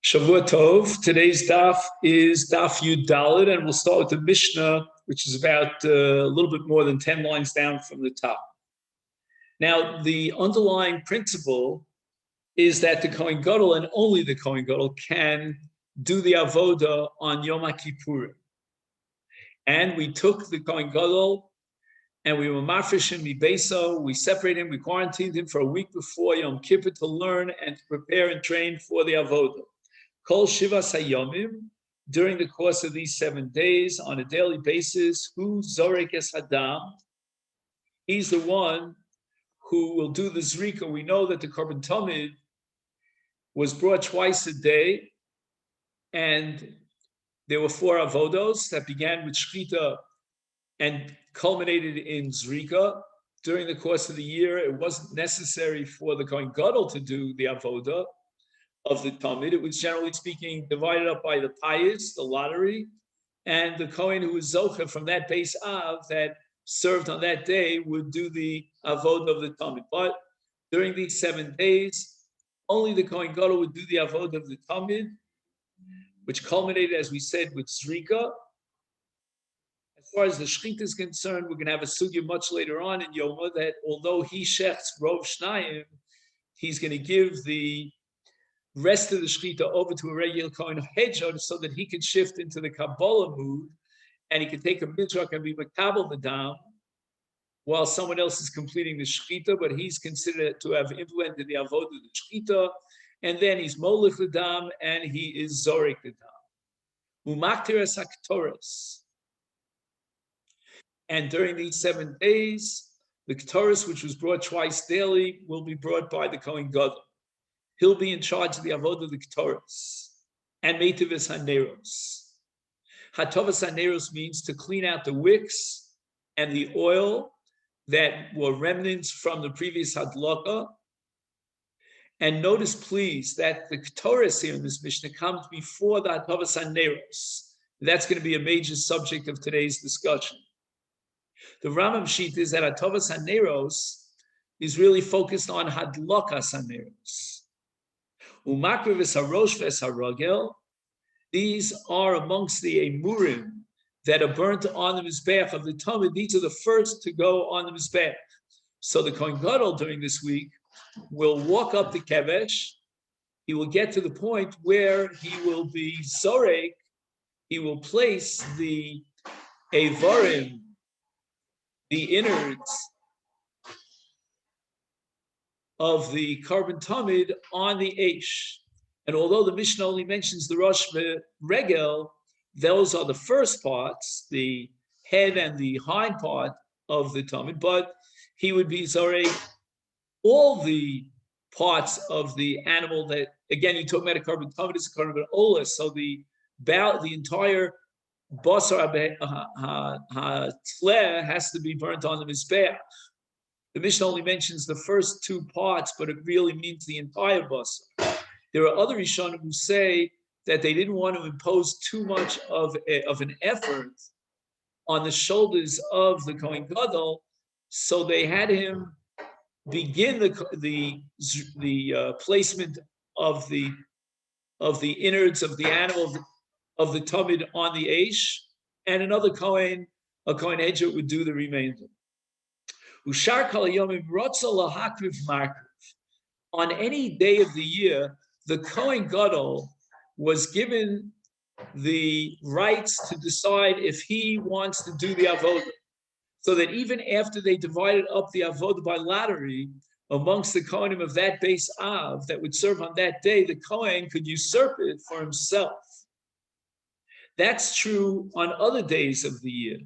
Shavua Tov. Today's daf is daf Yud Daled, and we'll start with the Mishnah, which is about a little bit more than 10 lines down from the top. Now, the underlying principle is that the Kohen Gadol, and only the Kohen Gadol, can do the avoda on Yom Kippur. And we took the Kohen Gadol, and we were mafresh him mibeso. We separated him, we quarantined him for a week before Yom Kippur to learn and to prepare and train for the avoda. Kol Shiva Sayomim, during the course of these 7 days, on a daily basis, who Zorek es Hadam, he's the one who will do the Zrika. We know that the Korban Tamid was brought twice a day, and there were 4 avodos that began with Shchita and culminated in Zrika. During the course of the year, it wasn't necessary for the Kohen Gadol to do the avoda of the Talmud. It was, generally speaking, divided up by the payis, the lottery, and the Kohen who was Zocha from that base Av that served on that day would do the avodah of the Talmud. But during these 7 days, only the Kohen Gadol would do the avodah of the Talmud, which culminated, as we said, with Zrika. As far as the Shechita is concerned, we're going to have a sugya much later on in Yoma that although he shechts Rov Shnayim, he's going to give the rest of the Shechita over to a regular Kohen Hedjot so that he can shift into the Kabbalah mood and he can take a midrash and be makabel the dam while someone else is completing the Shechita, but he's considered to have implemented the avodah of the Shechita, and then he's molech the dam and he is zorek the dam. Umaktiras haktoras. And during these 7 days, the Ketores, which was brought twice daily, will be brought by the Kohen Gadol. He'll be in charge of the avodah of the Ketores and meitivus haneros. Hatovas haneros means to clean out the wicks and the oil that were remnants from the previous hadlaka. And notice, please, that the Ketores here in this Mishnah comes before the Hatovas haneros. That's going to be a major subject of today's discussion. The Rambam sheet is that Hatovas haneros is really focused on hadlakas haneros. Umakriv harosh v'haragel. These are amongst the emurim that are burnt on the mizbeach of the Talmud. These are the first to go on the mizbeach. So the Kohen Gadol during this week will walk up the kevesh. He will get to the point where he will be zorek. He will place the evarim, the innards of the Korban Tamid on the Eish. And although the Mishnah only mentions the Rosh Regel, those are the first parts, the head and the hind part of the Tamid, but he would be Zorek all the parts of the animal that, again, you talk about a Korban Tamid, it's a Korban Olah, so the entire Basar HaTleh has to be burnt on the Mizbeach. The Mishnah only mentions the first 2 parts, but it really means the entire basar. There are other Rishonim who say that they didn't want to impose too much of an effort on the shoulders of the Kohen Gadol, so they had him begin the placement of the innards of the animal of the Tamid on the Eish, and another Kohen, a Kohen Hedjot, would do the remainder. On any day of the year, the Kohen Gadol was given the rights to decide if he wants to do the avodah. So that even after they divided up the avodah by lottery amongst the Kohanim of that base Av that would serve on that day, the Kohen could usurp it for himself. That's true on other days of the year.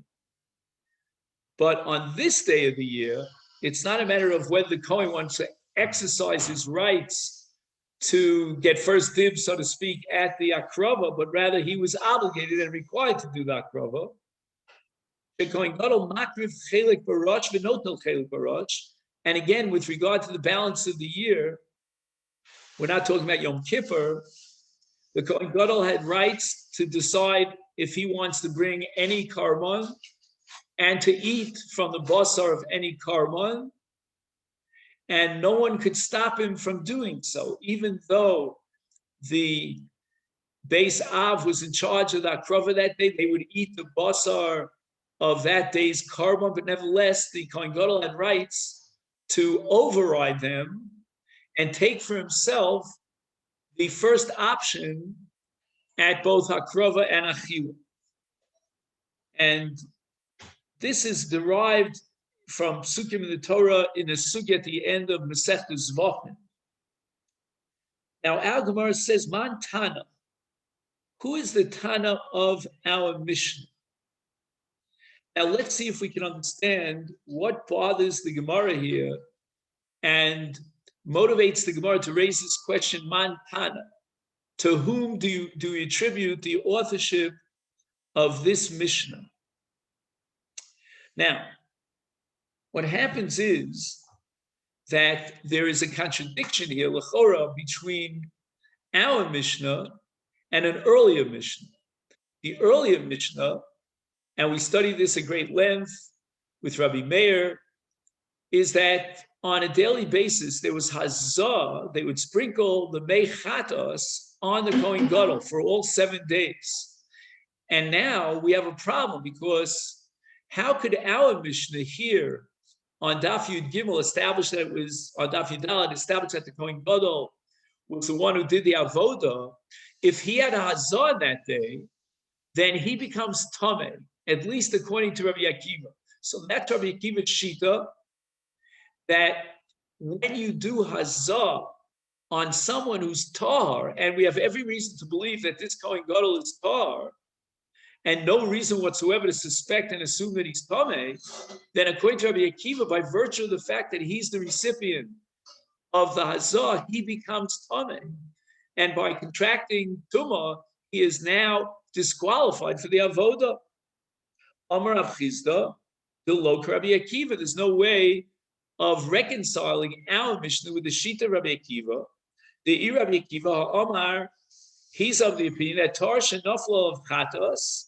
But on this day of the year, it's not a matter of whether the Kohen wants to exercise his rights to get first dibs, so to speak, at the akrava, but rather he was obligated and required to do the akrava. The Kohen Gadol makriv chelik barash v'notel chelik barash. And again, with regard to the balance of the year, we're not talking about Yom Kippur. The Kohen Gadol had rights to decide if he wants to bring any karban and to eat from the basar of any karban, and no one could stop him from doing so, even though the Beis Av was in charge of the akrova that day. They would eat the basar of that day's carbon, but nevertheless, the Kohen Gadol had rights to override them and take for himself the first option at both Hakrova and Achila. And this is derived from Psukim in the Torah in a sugya at the end of Masechet Zvachim. Now, our Gemara says, Man Tana. Who is the Tana of our Mishnah? Now, let's see if we can understand what bothers the Gemara here and motivates the Gemara to raise this question, Man Tana. To whom do you attribute the authorship of this Mishnah? Now, what happens is that there is a contradiction here, l'chora, between our Mishnah and an earlier Mishnah. The earlier Mishnah, and we studied this at great length with Rabbi Meir, is that on a daily basis there was hazah. They would sprinkle the mei chatos on the Kohen Gadol for all 7 days. And now we have a problem, because how could our Mishnah here on Daf Yud Gimel establish that it was, on Daf Yud Daled, established that the Kohen Gadol was the one who did the avoda? If he had a hazah that day, then he becomes tameh, at least according to Rabbi Akiva. So that's Rabbi Akiva's shita, that when you do hazah on someone who's tahar, and we have every reason to believe that this Kohen Gadol is tahar, and no reason whatsoever to suspect and assume that he's tameh, then according to Rabbi Akiva, by virtue of the fact that he's the recipient of the hazah, he becomes tameh. And by contracting tumah, he is now disqualified for the avodah. Amar Rav Chizda, the lo Rabbi Akiva. There's no way of reconciling our Mishnah with the shita Rabbi Akiva. The Rabbi Akiva, Amar, he's of the opinion that tar shenaflo of chatos,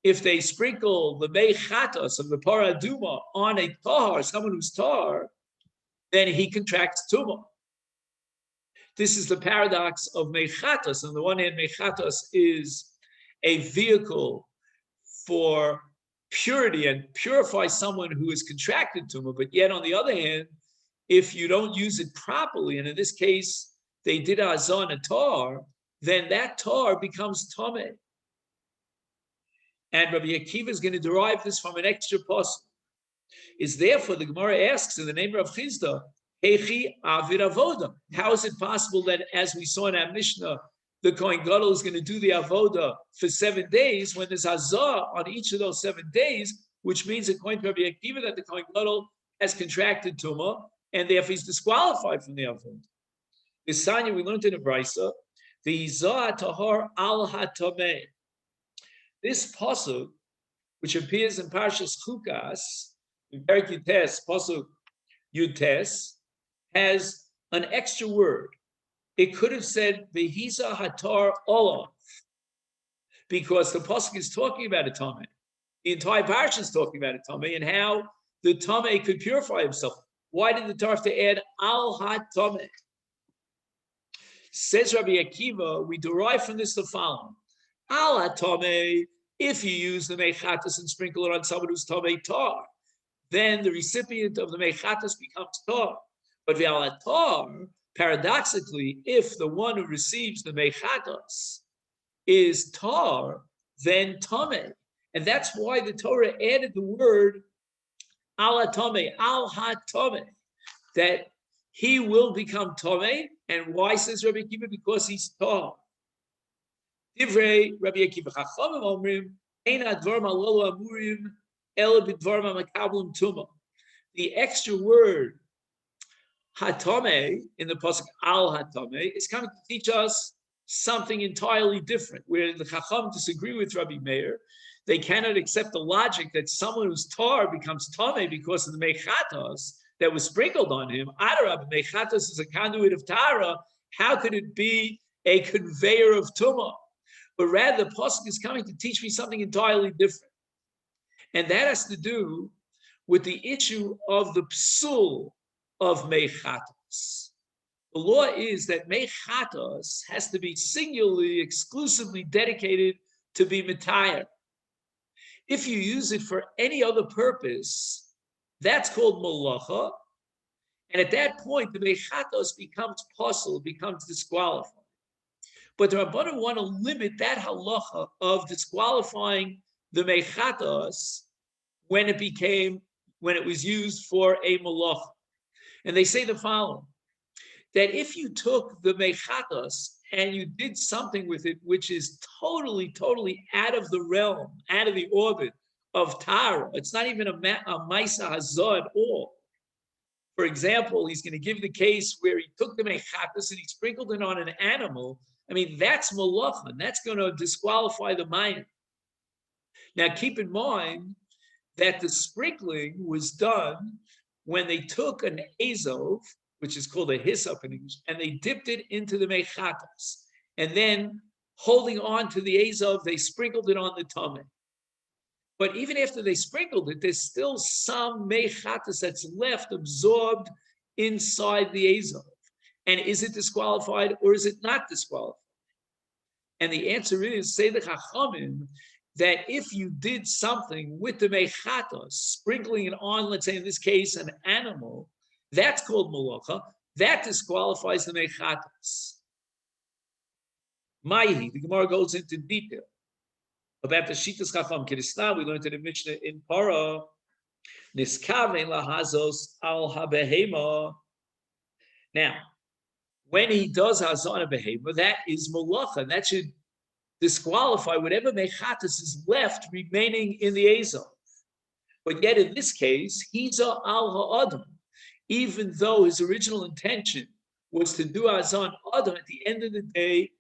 if they sprinkle the mei chatos of the paraduma on a tahar, someone who's tahar, then he contracts tumah. This is the paradox of mei chatos. On the one hand, mei chatos is a vehicle for purity and purify someone who is contracted tumah, but yet on the other hand, if you don't use it properly, and in this case they did hazah on a tar, then that tar becomes tameh. And Rabbi Akiva is going to derive this from an extra pasuk. Is therefore the Gemara asks in the name of Chizda, Hechi Avid Avoda. How is it possible that, as we saw in our Mishnah, the Kohen Gadol is going to do the avoda for 7 days when there's hazah on each of those 7 days, which means, according to Rabbi Akiva, that the Kohen Gadol has contracted tumah and therefore he's disqualified from the avoda. This Sanya we learned in a brisa, the Yizah Tahar al Hatameh. This pasuk, which appears in Parshas Chukas, in Perek Yutes, pasuk Yutes, has an extra word. It could have said Vehiza Hatar Olav, because the pasuk is talking about a tameh. The entire parsha is talking about a tameh and how the tameh could purify himself. Why did the Torah have to add al hatameh? Says Rabbi Akiva, we derive from this the following: al hatameh. If you use the mechatas and sprinkle it on someone who's tameh tar, then the recipient of the mechatas becomes tar. But the al hatar, paradoxically, if the one who receives the mechatos is tar, then tameh. And that's why the Torah added the word al tameh, al ha-tameh, that he will become tameh. And why, says Rabbi Akiva? Because he's tar. Divrei Rabbi Akiva Chachamim omrim, ein advar malolo amurim, el bidvar makablim tumah. The extra word Hatame in the pasuk al Hatame is coming to teach us something entirely different. Where the Chacham disagree with Rabbi Meir, they cannot accept the logic that someone who's tar becomes Tame because of the mechatos that was sprinkled on him. Adarab, mechatos is a conduit of Tara. How could it be a conveyor of Tumah? But rather, the pasuk is coming to teach me something entirely different, and that has to do with the issue of the psul of mechatos. The law is that mechatos has to be singularly, exclusively dedicated to be mitayr. If you use it for any other purpose, that's called malacha. And at that point, the mechatos becomes possible, becomes disqualified. But the Rabbanan want to limit that halacha of disqualifying the mechatos when it was used for a malacha. And they say the following, that if you took the mechatos and you did something with it which is totally, totally out of the realm, out of the orbit of Tara, it's not even a Maisa Hazah at all. For example, he's going to give the case where he took the mechatos and he sprinkled it on an animal. I mean, that's malacha, and that's going to disqualify the minor. Now, keep in mind that the sprinkling was done when they took an azov, which is called a hyssop in English, and they dipped it into the mechatos. And then, holding on to the azov, they sprinkled it on the tameh. But even after they sprinkled it, there's still some mechatos that's left absorbed inside the azov. And is it disqualified or is it not disqualified? And the answer is, say the Chachamim, that if you did something with the mechatos, sprinkling it on, let's say in this case, an animal, that's called malacha, that disqualifies the mechatos. Maihi, the Gemara goes into detail about the Shitas Chacham Kirisna. We learned in the Mishnah in Para, Niskaven lahazos al habehema. Now, when he does hazah on a behema, that is malacha. That should disqualify whatever mechatos is left remaining in the azov. But yet in this case, he's al ha'adam, even though his original intention was to do hazah on adam. At the end of the day,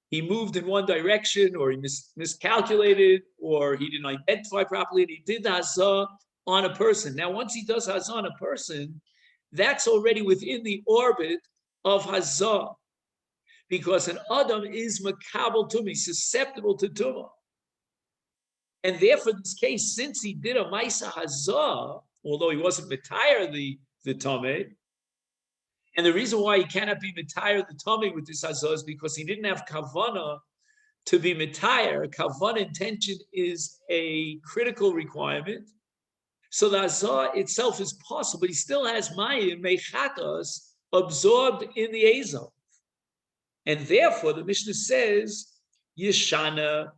he moved in one direction, or he miscalculated, or he didn't identify properly, and he did hazah on a person. Now, once he does hazah on a person, that's already within the orbit of hazah, because an adam is makabel tumah, susceptible to tumah. And therefore, in this case, since he did a maisa hazah, although he wasn't mitayr the tameh, and the reason why he cannot be mitayr the tameh with this hazah is because he didn't have kavana to be mitayr. Kavana intention is a critical requirement. So the hazah itself is possible, but he still has mayim, mechatos, absorbed in the azov. And therefore, the Mishnah says, Yeshana.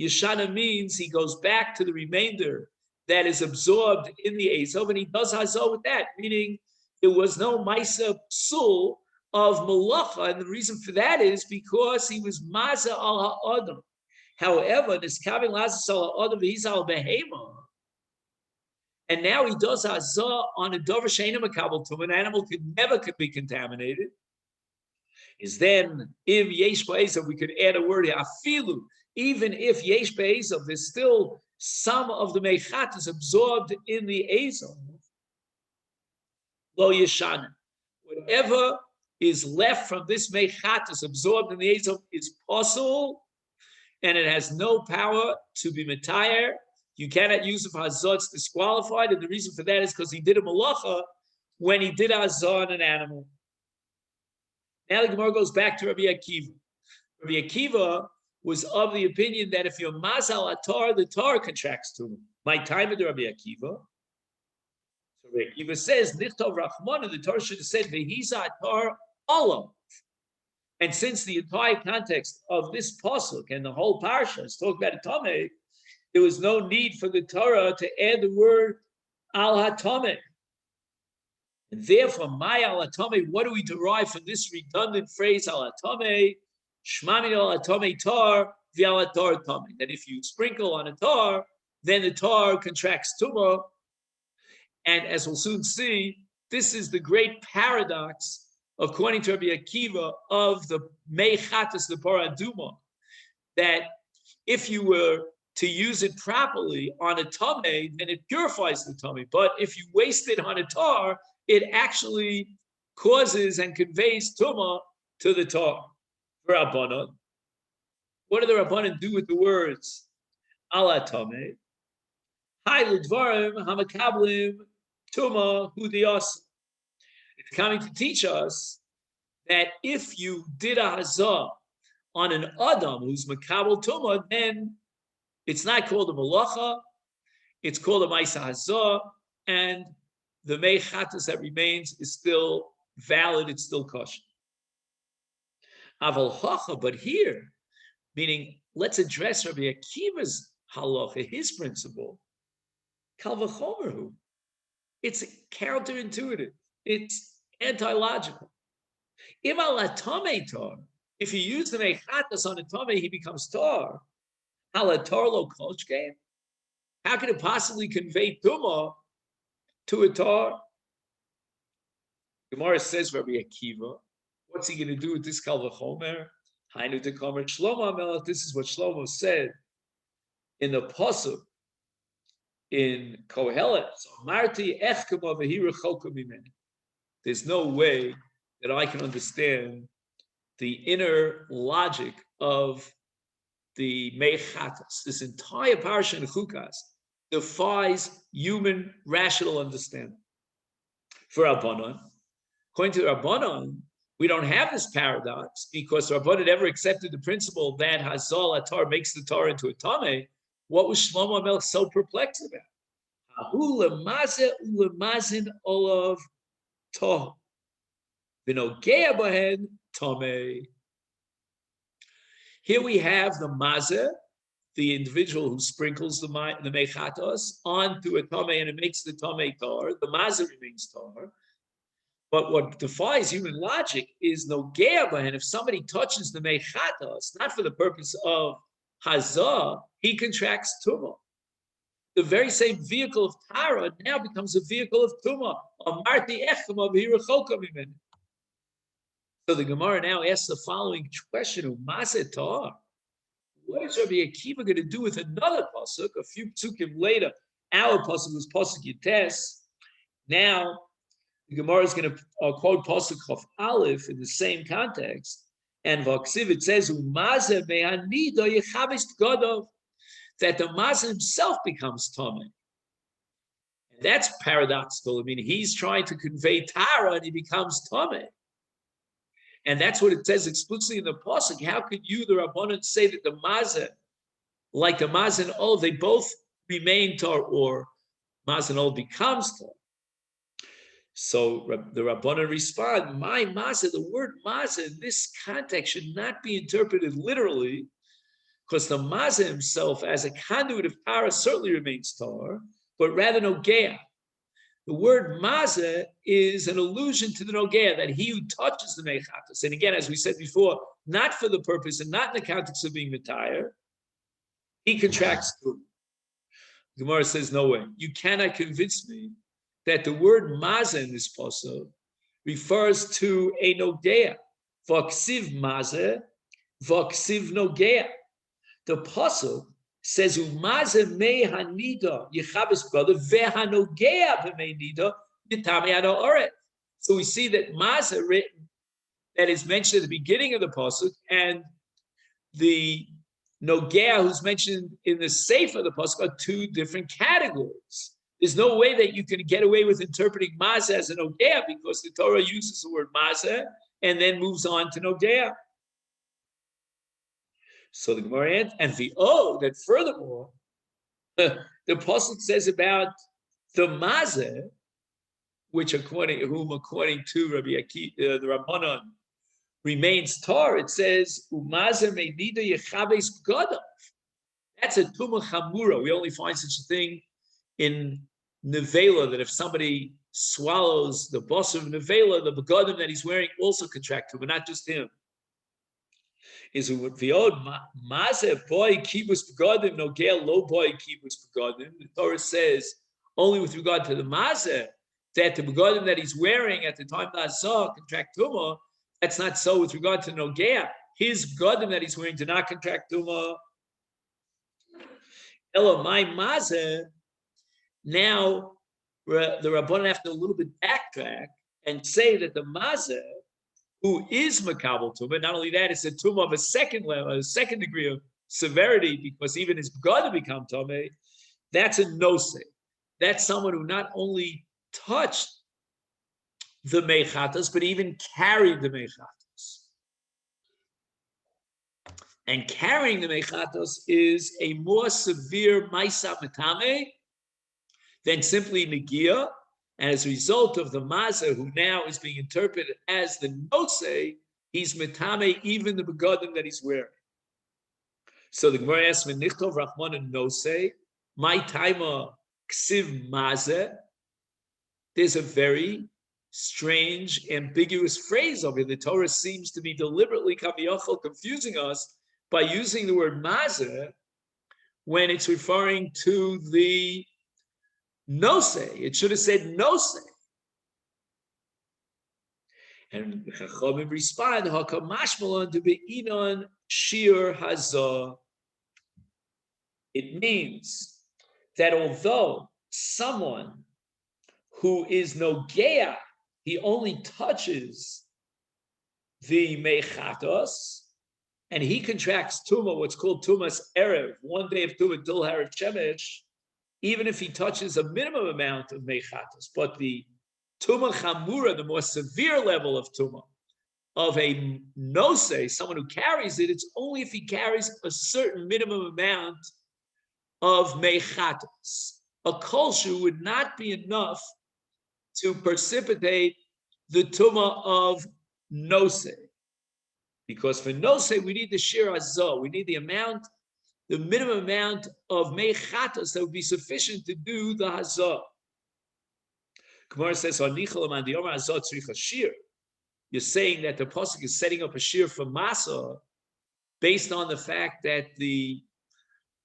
Yeshana means he goes back to the remainder that is absorbed in the azov, and he does hazah with that, meaning there was no maisa psul of malacha, and the reason for that is because he was maza al ha'adam. However, this kavin lazas al ha'adam, he's al behema, and now he does hazah on a dover sheina makabel tumah, an animal could be contaminated. Is then if yesh ba'ezav, we could add a word here, afilu, even if yesh ba'ezav, there's still some of the mechatos absorbed in the azov. Lo yeshana, whatever is left from this mechatos absorbed in the azov is possible, and it has no power to be mitayr. You cannot use it for hazah; it's disqualified, and the reason for that is because he did a malacha when he did hazah on an animal. Now the Gemara goes back to Rabbi Akiva. Rabbi Akiva was of the opinion that if you're mazal atar, the tar contracts to him. My time with Rabbi Akiva. So Rabbi Akiva says, Nichtov Rachmana, the Torah should have said, Vehiza atar olav. And since the entire context of this pasuk and the whole parsha is talking about a tameh, there was no need for the Torah to add the word al hatameh. And therefore, my al hatameh, what do we derive from this redundant phrase al hatameh? Shmami al hatameh tar v'al hatar tameh. That if you sprinkle on a tar, then the tar contracts tumah. And as we'll soon see, this is the great paradox, according to Rabbi Akiva, of the mechatos, the paraduma, that if you were to use it properly on a tameh, then it purifies the tameh. But if you waste it on a tar, it actually causes and conveys tumah to the tar. Rabbanan. What do the Rabbanan do with the words ala tameh? Hi lidvarim hamakablim tumah hudiyas. It's coming to teach us that if you did a hazah on an Adam who's makabel tumah, then it's not called a malacha, it's called a ma'isa hazah, and the mei chatas that remains is still valid, it's still kosher. Aval hacha, but here, meaning let's address Rabbi Akiva's halacha, his principle. Kal v'chomer, it's counterintuitive, it's anti-logical. If you use the mechatas on a tame, he becomes tar. Halatar lo kolchkein. How can it possibly convey tuma to a tar? Gemara says, Rabbi Akiva, what's he going to do with this kal v'chomer? Hainu dekamer Shlomo Melech. This is what Shlomo said in the pasuk in Kohelet. Marti echkema v'hira choka mimeni. There's no way that I can understand the inner logic of the mechatas. This entire parsha in Chukas defies human rational understanding. For Rabbanon, according to Rabbanon, we don't have this paradox because Rabbanon never accepted the principle that Hazal Atar makes the Torah into a Tameh. What was Shlomo Melech so perplexed about? Ahu lemazeh ulemazin olav toh. V'nogea bahen tameh. Here we have the mazeh, the individual who sprinkles the mechatos onto a tameh and it makes the tameh tar. The mazeh remains tar. But what defies human logic is nogea bahen. If somebody touches the mechatos, not for the purpose of hazah, he contracts tumah. The very same vehicle of tara now becomes a vehicle of tumah. Amarti echema v'hira choka mimeni. So the Gemara now asks the following question: Masechet, what is Rabbi Akiva going to do with another pasuk? A few psukim later, our pasuk was pasuk Yites. Now the Gemara is going to quote pasuk Chaf Aleph in the same context, and Vaksiv it says Umaze me'anida yechabes gadov, that the Mazeh himself becomes tameh. And that's paradoxical. I mean, he's trying to convey tara and he becomes tameh. And that's what it says explicitly in the pasuk. How could you, the Rabbanan, say that the Mazeh, like the Mazeh and Ol, they both remain tar, or Mazeh and Ol becomes tar? So the Rabbanan respond, my Mazeh, the word Mazeh in this context should not be interpreted literally, because the Mazeh himself, as a conduit of tara, certainly remains tar, but rather nogea. The word mazeh is an allusion to the nogea, that he who touches the mechatos, and again, as we said before, not for the purpose and not in the context of being mitayr, he contracts through. Gemara says, no way. You cannot convince me that the word mazeh in this pasuk refers to a nogea. Vaksiv mazeh, vaksiv nogea. The pasuk says Umaze me hanida yechabes brother vehanogea b'mei nida yitami ad ha'oret. So we see that Mazeh written, that is mentioned at the beginning of the pasuk, and the nogea who's mentioned in the sefer of the pasuk are two different categories. There's no way that you can get away with interpreting Mazeh as a nogea, because the Torah uses the word Mazeh and then moves on to nogea. So the Gemara and that furthermore, the pasuk says about the Mazeh, which according to Rabbi Akiva, the Rabbanan, remains tar. It says Umazeh me'nida yechabes gadov. That's a tumah chamura. We only find such a thing in nevela, that if somebody swallows the boss of nevela, the begadim that he's wearing also contract tumah, not just him. Is v'od mazeh boy kibus begadim nogel lo boy kibus begadim. The Torah says only with regard to the mazeh that the begadim that he's wearing at the time that saw contract tumah. That's not so with regard to nogea. His begadim that he's wearing do not contract tumah. Elo my mazeh. Now the Rabbanan have to a little bit backtrack and say that the mazeh, who is makabel tumah, not only that, it's a tumah of a second level, a second degree of severity, because even his God to become tameh, that's a no-say. That's someone who not only touched the mechatas, but even carried the mechatas. And carrying the mechatos is a more severe maisa metame than simply negia. And as a result of the maza, who now is being interpreted as the nose, he's metame even the begadim that he's wearing. So the Gemara asks, "Nichtov Rachman and nose, my taima ksiv maze." There's a very strange, ambiguous phrase over here. The Torah seems to be deliberately confusing us by using the word maze when it's referring to the nose. It should have said nose. And Chachamim respond, "Hakamashmalon to be inon shir hazah." It means that although someone who is nogea, he only touches the mechatos, and he contracts tuma, what's called tumas erev, 1 day of tuma dil harav shemesh, even if he touches a minimum amount of mechatos. But the tuma chamura, the more severe level of tuma, of a nose, someone who carries it, it's only if he carries a certain minimum amount of mechatos. A kolshu would not be enough to precipitate the tuma of nose. Because for nose, we need the shir hazah. We need the minimum amount of mechatos that would be sufficient to do the hazah. Gemara says, you're saying that the pasuk is setting up a shir for masa based on the fact that the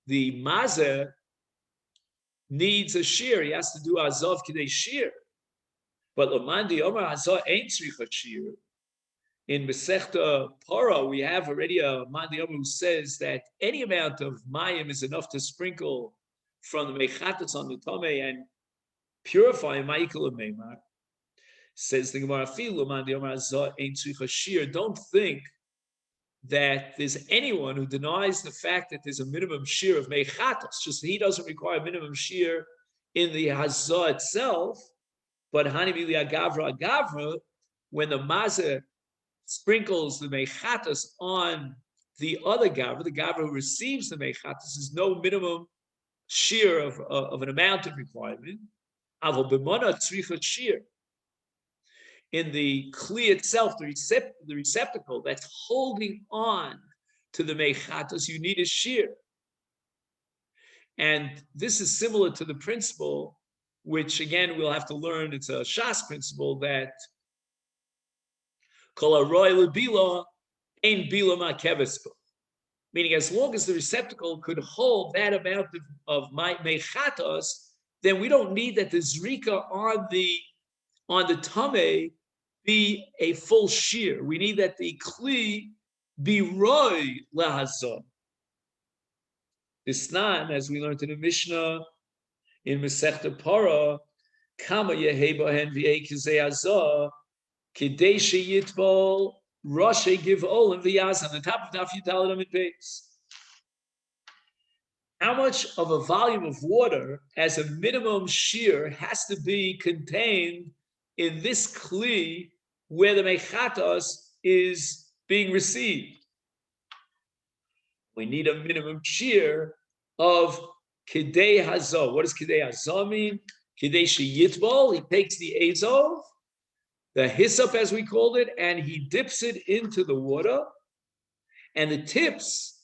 mazer needs a shir. He has to do azav kidei shir. But Lamandi Omar Hazah ain't tzricha shir. In Masechet Para, we have already a Mandi Omar who says that any amount of mayim is enough to sprinkle from the mechatos on the tomei and purify ma'ikol and meimar. Says the Gemara, "Filu Mandi Omar Hazah ain't tzricha shir." Don't think that there's anyone who denies the fact that there's a minimum shir of mechatos. Just he doesn't require a minimum shir in the hazah itself. But hanibili agavra, when the mazer sprinkles the mechatos on the other gavra, the gavra who receives the mechatos, is no minimum shir of an amount of requirement. Aval b'mona tzricha shir. In the kli itself, the receptacle that's holding on to the mechatos, you need a shir. And this is similar to the principle, which again we'll have to learn. It's a Shas principle that kol haroy lebila ein bila ma'kevesko, meaning as long as the receptacle could hold that amount of mechatos, then we don't need that the zrika on the tameh be a full shear. We need that the kli be roy lahazah. Isnan, as we learned in the Mishnah in Masechet Para, kama yehebahen v'ekizei hazah kidei sheyitbol rashe give olim v'yaz on the top of Daf Yudalad Amid Beis. How much of a volume of water as a minimum shear has to be contained in this kli where the mechatos is being received? We need a minimum shear of kidei hazah. What does kidei hazah mean? Kidei sheyitbol, he takes the azov, the hyssop as we called it, and he dips it into the water, and the tips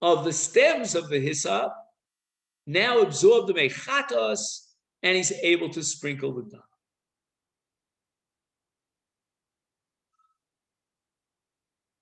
of the stems of the hyssop now absorb the mechatos, and he's able to sprinkle the dam.